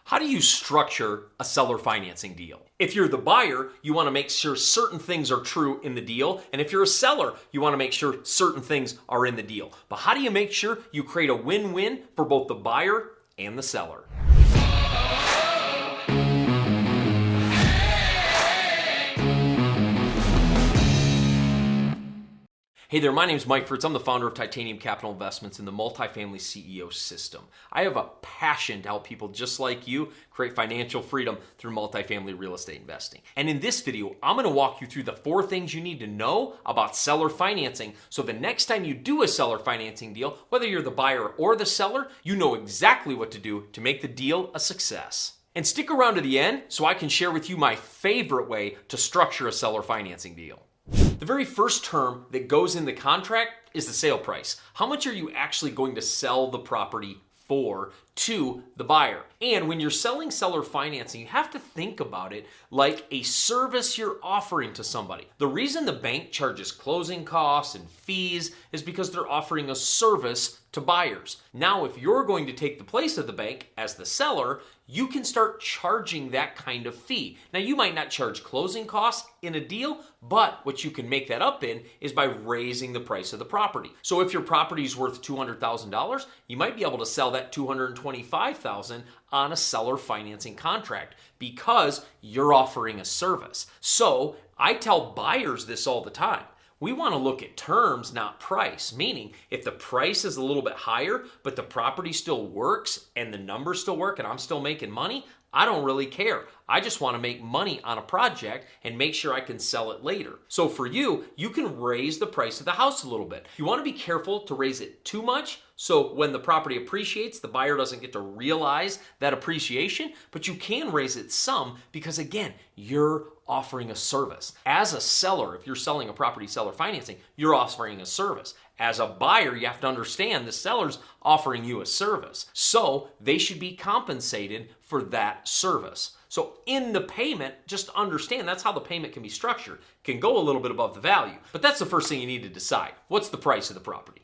How do you structure a seller financing deal? If you're the buyer, you want to make sure certain things are true in the deal. And if you're a seller, you want to make sure certain things are in the deal. But how do you make sure you create a win-win for both the buyer and the seller? Hey there, my name is Mike Fritz. I'm the founder of Titanium Capital Investments and the Multifamily CEO System. I have a passion to help people just like you create financial freedom through multifamily real estate investing. And in this video, I'm going to walk you through the 4 things you need to know about seller financing so the next time you do a seller financing deal, whether you're the buyer or the seller, you know exactly what to do to make the deal a success. And stick around to the end so I can share with you my favorite way to structure a seller financing deal. The very first term that goes in the contract is the sale price. How much are you actually going to sell the property for to the buyer? And when you're selling seller financing, you have to think about it like a service you're offering to somebody. The reason the bank charges closing costs and fees is because they're offering a service to buyers. Now, if you're going to take the place of the bank as the seller, you can start charging that kind of fee. Now, you might not charge closing costs in a deal, but what you can make that up in is by raising the price of the property. So if your property is worth $200,000, you might be able to sell that $225,000 on a seller financing contract because you're offering a service. So I tell buyers this all the time. We want to look at terms, not price, meaning if the price is a little bit higher, but the property still works and the numbers still work and I'm still making money, I don't really care. I just want to make money on a project and make sure I can sell it later. So for you, you can raise the price of the house a little bit. You want to be careful to raise it too much so when the property appreciates, the buyer doesn't get to realize that appreciation, but you can raise it some because again, you're offering a service. As a seller, if you're selling a property seller financing, you're offering a service. As a buyer, you have to understand the seller's offering you a service. So they should be compensated for that service. So in the payment, just understand that's how the payment can be structured. It can go a little bit above the value, but that's the first thing you need to decide. What's the price of the property?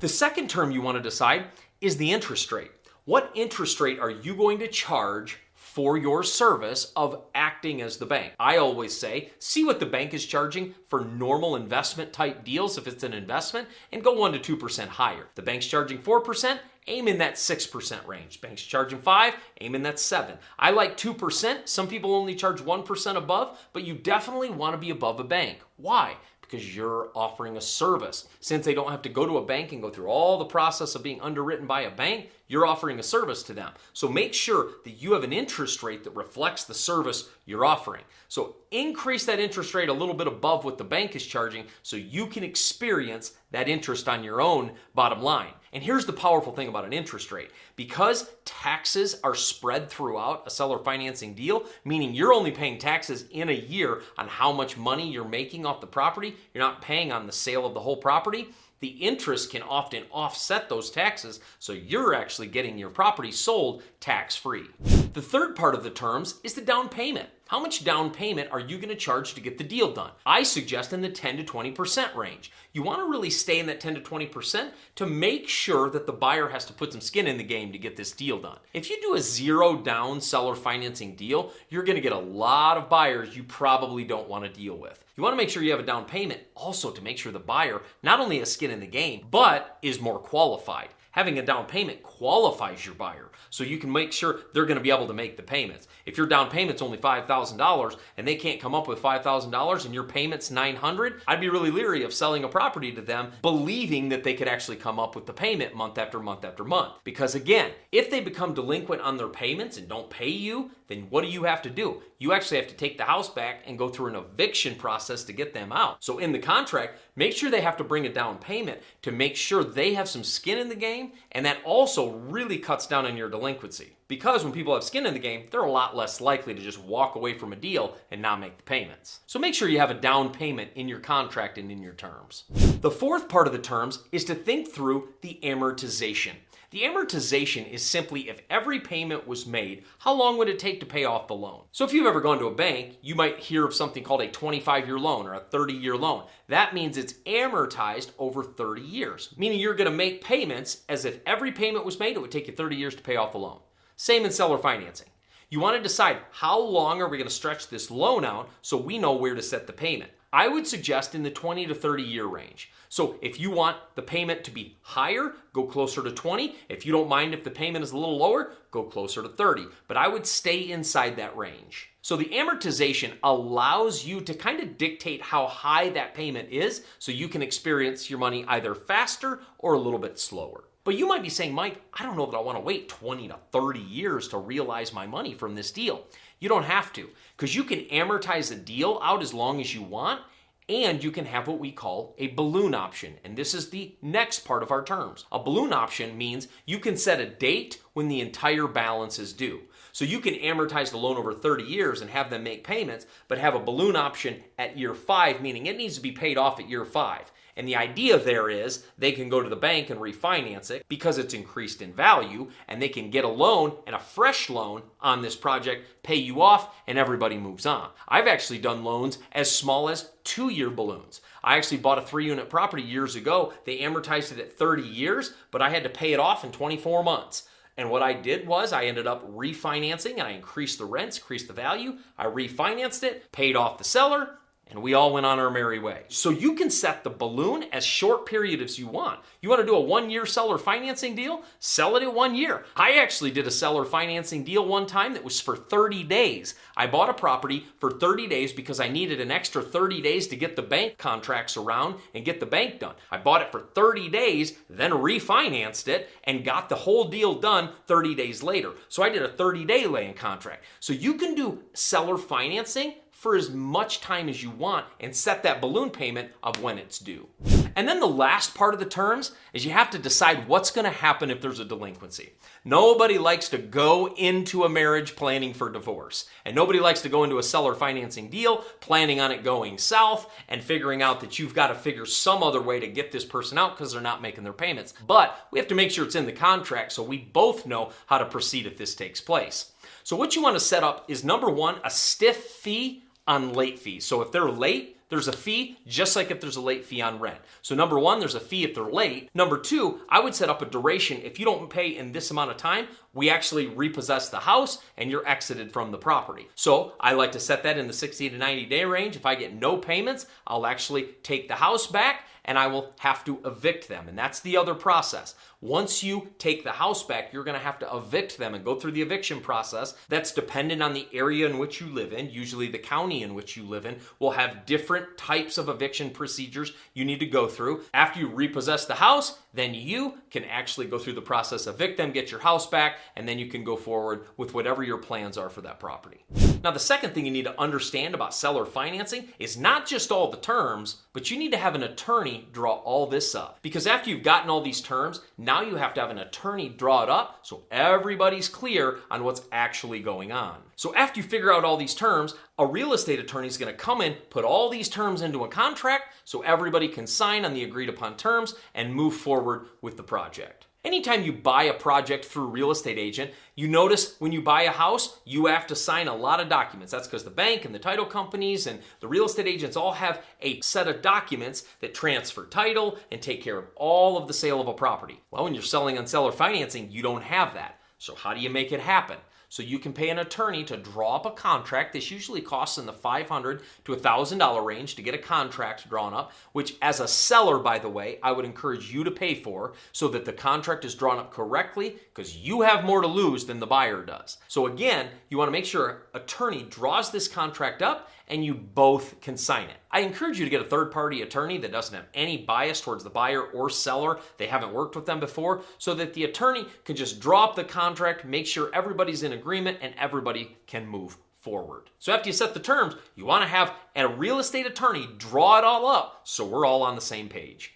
The second term you want to decide is the interest rate. What interest rate are you going to charge for your service of acting as the bank? I always say, see what the bank is charging for normal investment type deals if it's an investment and go 1% to 2% higher. The bank's charging 4%, aim in that 6% range. Bank's charging 5%, aim in that 7%. I like 2%. Some people only charge 1% above, but you definitely want to be above a bank. Why? Because you're offering a service. Since they don't have to go to a bank and go through all the process of being underwritten by a bank, you're offering a service to them. So make sure that you have an interest rate that reflects the service you're offering. So increase that interest rate a little bit above what the bank is charging so you can experience that interest on your own bottom line. And here's the powerful thing about an interest rate. Because taxes are spread throughout a seller financing deal, meaning you're only paying taxes in a year on how much money you're making off the property, you're not paying on the sale of the whole property, the interest can often offset those taxes, so you're actually getting your property sold tax-free. The third part of the terms is the down payment. How much down payment are you going to charge to get the deal done? I suggest in the 10 to 20% range. You want to really stay in that 10 to 20% to make sure that the buyer has to put some skin in the game to get this deal done. If you do a zero down seller financing deal, you're going to get a lot of buyers you probably don't want to deal with. You want to make sure you have a down payment also to make sure the buyer not only has skin in the game, but is more qualified. Having a down payment qualifies your buyer so you can make sure they're going to be able to make the payments. If your down payment's only $5,000 and they can't come up with $5,000 and your payment's $900, I'd be really leery of selling a property to them believing that they could actually come up with the payment month after month after month. Because again, if they become delinquent on their payments and don't pay you, then what do you have to do? You actually have to take the house back and go through an eviction process to get them out. So in the contract, make sure they have to bring a down payment to make sure they have some skin in the game, and that also really cuts down on your delinquency. Because when people have skin in the game, they're a lot less likely to just walk away from a deal and not make the payments. So make sure you have a down payment in your contract and in your terms. The fourth part of the terms is to think through the amortization. The amortization is simply if every payment was made, how long would it take to pay off the loan? So if you've ever gone to a bank, you might hear of something called a 25-year loan or a 30-year loan. That means it's amortized over 30 years, meaning you're going to make payments as if every payment was made, it would take you 30 years to pay off the loan. Same in seller financing. You want to decide how long are we going to stretch this loan out so we know where to set the payment. I would suggest in the 20 to 30 year range. So if you want the payment to be higher, go closer to 20. If you don't mind if the payment is a little lower, go closer to 30. But I would stay inside that range. So the amortization allows you to kind of dictate how high that payment is so you can experience your money either faster or a little bit slower. But you might be saying, Mike, I don't know that I want to wait 20 to 30 years to realize my money from this deal. You don't have to, because you can amortize a deal out as long as you want, and you can have what we call a balloon option. And this is the next part of our terms. A balloon option means you can set a date when the entire balance is due. So you can amortize the loan over 30 years and have them make payments, but have a balloon option at year 5, meaning it needs to be paid off at year 5. And the idea there is they can go to the bank and refinance it because it's increased in value, and they can get a loan and a fresh loan on this project, pay you off, and everybody moves on. I've actually done loans as small as 2-year balloons. I actually bought a 3-unit property years ago. They amortized it at 30 years, but I had to pay it off in 24 months. And what I did was I ended up refinancing, and I increased the rents, increased the value. I refinanced it, paid off the seller, and we all went on our merry way. So you can set the balloon as short period as you want. You want to do a 1-year seller financing deal? Sell it at 1 year. I actually did a seller financing deal one time that was for 30 days. I bought a property for 30 days because I needed an extra 30 days to get the bank contracts around and get the bank done. I bought it for 30 days, then refinanced it, and got the whole deal done 30 days later. So I did a 30-day land contract. So you can do seller financing for as much time as you want and set that balloon payment of when it's due. And then the last part of the terms is you have to decide what's going to happen if there's a delinquency. Nobody likes to go into a marriage planning for divorce. And nobody likes to go into a seller financing deal planning on it going south and figuring out that you've got to figure some other way to get this person out because they're not making their payments. But we have to make sure it's in the contract so we both know how to proceed if this takes place. So what you want to set up is, number one, a stiff fee on late fees. So if they're late, there's a fee, just like if there's a late fee on rent. So number one, there's a fee if they're late. Number two, I would set up a duration. If you don't pay in this amount of time, we actually repossess the house and you're exited from the property. So I like to set that in the 60 to 90 day range. If I get no payments, I'll actually take the house back and I will have to evict them. And that's the other process. Once you take the house back, you're going to have to evict them and go through the eviction process. That's dependent on the area in which you live in. Usually the county in which you live in will have different types of eviction procedures you need to go through. After you repossess the house, then you can actually go through the process, evict them, get your house back, and then you can go forward with whatever your plans are for that property. Now, the second thing you need to understand about seller financing is not just all the terms, but you need to have an attorney draw all this up. Because after you've gotten all these terms, now you have to have an attorney draw it up so everybody's clear on what's actually going on. So after you figure out all these terms, a real estate attorney is going to come in, put all these terms into a contract so everybody can sign on the agreed upon terms and move forward with the project. Anytime you buy a project through a real estate agent, you notice when you buy a house, you have to sign a lot of documents. That's because the bank and the title companies and the real estate agents all have a set of documents that transfer title and take care of all of the sale of a property. Well, when you're selling on seller financing, you don't have that. So how do you make it happen? So you can pay an attorney to draw up a contract. This usually costs in the $500 to $1,000 range to get a contract drawn up, which as a seller, by the way, I would encourage you to pay for so that the contract is drawn up correctly because you have more to lose than the buyer does. So again, you want to make sure an attorney draws this contract up and you both can sign it. I encourage you to get a third-party attorney that doesn't have any bias towards the buyer or seller. They haven't worked with them before, so that the attorney can just draw up the contract, make sure everybody's in agreement, and everybody can move forward. So after you set the terms, you want to have a real estate attorney draw it all up so we're all on the same page.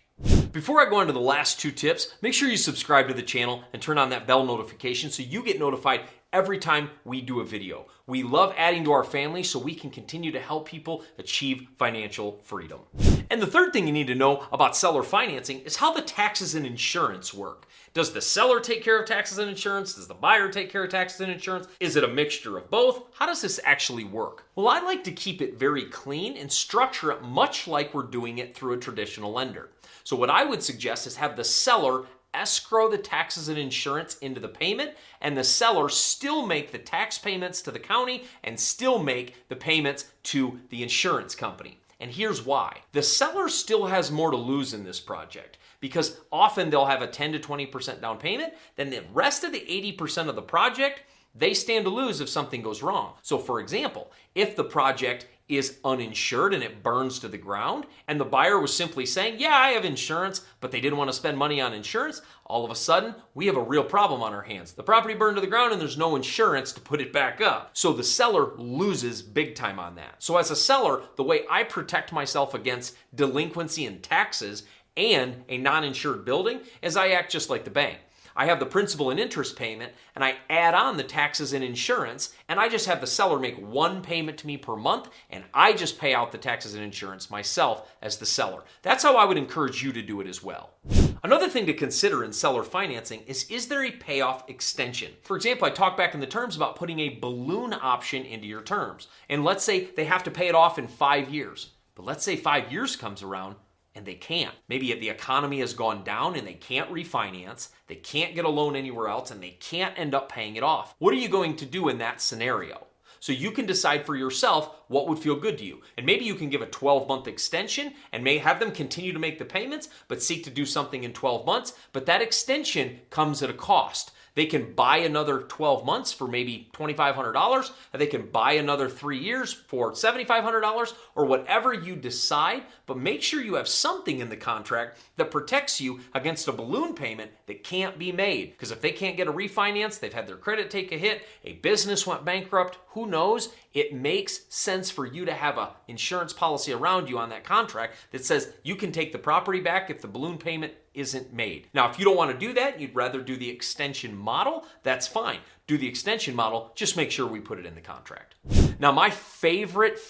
Before I go into the last 2 tips, make sure you subscribe to the channel and turn on that bell notification so you get notified every time we do a video. We love adding to our family so we can continue to help people achieve financial freedom. And the third thing you need to know about seller financing is how the taxes and insurance work. Does the seller take care of taxes and insurance? Does the buyer take care of taxes and insurance? Is it a mixture of both? How does this actually work? Well, I like to keep it very clean and structure it much like we're doing it through a traditional lender. So what I would suggest is have the seller escrow the taxes and insurance into the payment, and the seller still make the tax payments to the county and still make the payments to the insurance company. And here's why. The seller still has more to lose in this project because often they'll have a 10 to 20% down payment, then the rest of the 80% of the project, they stand to lose if something goes wrong. So for example, if the project is uninsured and it burns to the ground, and the buyer was simply saying, yeah, I have insurance, but they didn't want to spend money on insurance, all of a sudden, we have a real problem on our hands. The property burned to the ground and there's no insurance to put it back up. So the seller loses big time on that. So as a seller, the way I protect myself against delinquency and taxes and a non-insured building is I act just like the bank. I have the principal and interest payment, and I add on the taxes and insurance, and I just have the seller make one payment to me per month, and I just pay out the taxes and insurance myself as the seller. That's how I would encourage you to do it as well. Another thing to consider in seller financing is there a payoff extension? For example, I talked back in the terms about putting a balloon option into your terms. And let's say they have to pay it off in 5 years. But let's say 5 years comes around and they can't. Maybe the economy has gone down and they can't refinance, they can't get a loan anywhere else, and they can't end up paying it off. What are you going to do in that scenario? So you can decide for yourself what would feel good to you. And maybe you can give a 12-month extension and may have them continue to make the payments, but seek to do something in 12 months. But that extension comes at a cost. They can buy another 12 months for maybe $2,500, or they can buy another 3 years for $7,500, or whatever you decide, but make sure you have something in the contract that protects you against a balloon payment that can't be made. Because if they can't get a refinance, they've had their credit take a hit, a business went bankrupt, who knows? It makes sense for you to have an insurance policy around you on that contract that says you can take the property back if the balloon payment isn't made. Now, if you don't want to do that, you'd rather do the extension model, that's fine. Do the extension model, just make sure we put it in the contract. Now, my favorite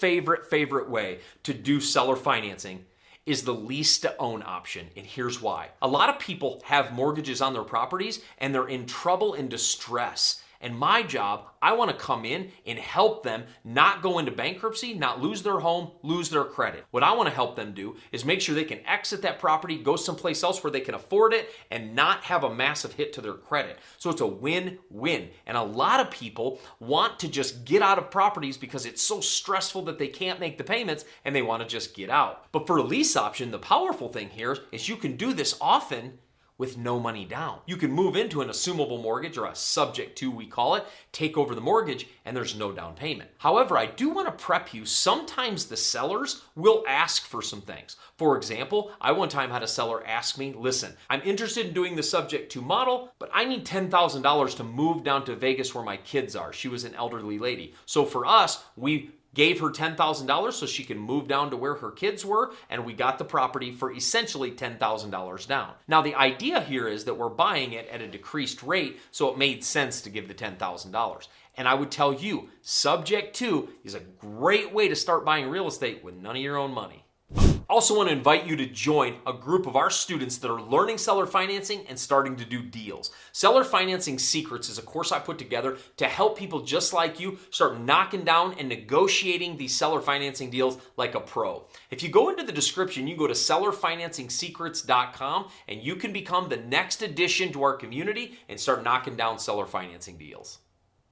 way to do seller financing is the lease to own option, and here's why. A lot of people have mortgages on their properties and they're in trouble and distress. And my job, I want to come in and help them not go into bankruptcy, not lose their home, lose their credit. What I want to help them do is make sure they can exit that property, go someplace else where they can afford it, and not have a massive hit to their credit. So it's a win-win. And a lot of people want to just get out of properties because it's so stressful that they can't make the payments and they want to just get out. But for a lease option, the powerful thing here is you can do this often with no money down. You can move into an assumable mortgage, or a subject to, we call it, take over the mortgage, and there's no down payment. However, I do want to prep you, sometimes the sellers will ask for some things. For example, I one time had a seller ask me, listen, I'm interested in doing the subject to model, but I need $10,000 to move down to Vegas where my kids are. She was an elderly lady. So for us, we gave her $10,000 so she can move down to where her kids were, and we got the property for essentially $10,000 down. Now, the idea here is that we're buying it at a decreased rate, so it made sense to give the $10,000. And I would tell you, subject to is a great way to start buying real estate with none of your own money. I also want to invite you to join a group of our students that are learning seller financing and starting to do deals. Seller Financing Secrets is a course I put together to help people just like you start knocking down and negotiating these seller financing deals like a pro. If you go into the description, you go to sellerfinancingsecrets.com and you can become the next addition to our community and start knocking down seller financing deals.